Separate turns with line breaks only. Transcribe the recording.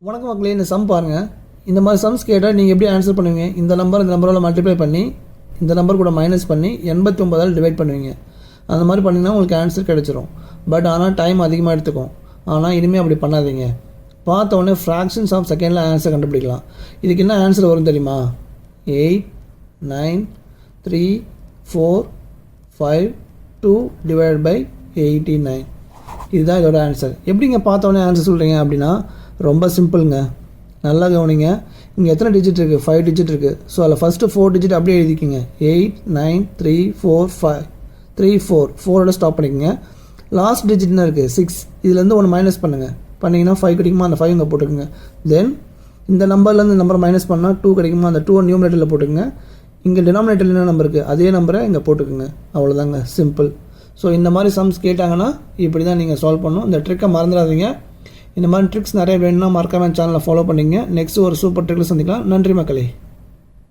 வணக்கம் மக்களே, இந்த சம் பாருங்கள். இந்த மாதிரி சம்ஸ் கேட்டால் நீங்கள் எப்படி ஆன்சர் பண்ணுவீங்க? இந்த நம்பரால் மல்டிப்ளை பண்ணி இந்த நம்பர் கூட மைனஸ் பண்ணி 89ஆல் டிவைட் பண்ணுவீங்க. அந்த மாதிரி பண்ணிங்கன்னா உங்களுக்கு ஆன்சர் கிடச்சிரும். பட் ஆனால் டைம் அதிகமாக எடுத்துக்கும். ஆனால் இனிமேல் அப்படி பண்ணாதீங்க. பார்த்த உடனே ஃப்ராக்ஷன்ஸ் ஆஃப் செகண்டில் ஆன்சர் கண்டுபிடிக்கலாம். இதுக்கு என்ன ஆன்சர் வரும் தெரியுமா? 8 9 3 4 5 2 டிவைட் பை 89. இதுதான் இதோட ஆன்சர். எப்படிங்க பார்த்த உடனே ஆன்சர் சொல்கிறீங்க அப்படின்னா ரொம்ப சிம்பிளுங்க. நல்லா கவனிங்க. இங்கே எத்தனை டிஜிட் இருக்குது? 5 டிஜிட் இருக்குது. ஸோ அதில் ஃபஸ்ட்டு 4 டிஜிட் அப்படியே எழுதிக்கிங்க. 8 9 3 4 5 3 4 4ஓட ஸ்டாப் பண்ணிக்கோங்க. லாஸ்ட் டிஜிட்னு இருக்குது 6. இதுலேருந்து ஒன்று மைனஸ் பண்ணுங்கள். பண்ணிங்கன்னா 5 கிடைக்குமா? அந்த 5 இங்கே போட்டுக்குங்க. தென் இந்த நம்பர்லேருந்து இந்த நம்பர் மைனஸ் பண்ணால் 2 கிடைக்குமா? அந்த 2 நியூமரேட்டரில் போட்டுக்குங்க. இங்கே டினாமினேட்டரில் என்ன நம்பர் இருக்குது? அதே நம்பரை இங்கே போட்டுக்குங்க. அவ்வளோதாங்க, சிம்பிள். ஸோ இந்த மாதிரி சம்ஸ் கேட்டாங்கன்னா இப்படி தான் நீங்கள் சால்வ் பண்ணணும். இந்த ட்ரிக்கை மறந்துடாதீங்க. இந்த மாதிரி ட்ரிக்ஸ் நிறைய வேணும்னா மறக்காம சேனலை ஃபாலோ பண்ணிங்க. நெக்ஸ்ட் ஒரு சூப்பர் ட்ரிக்கில் சந்திக்கலாம். நன்றி மக்களே.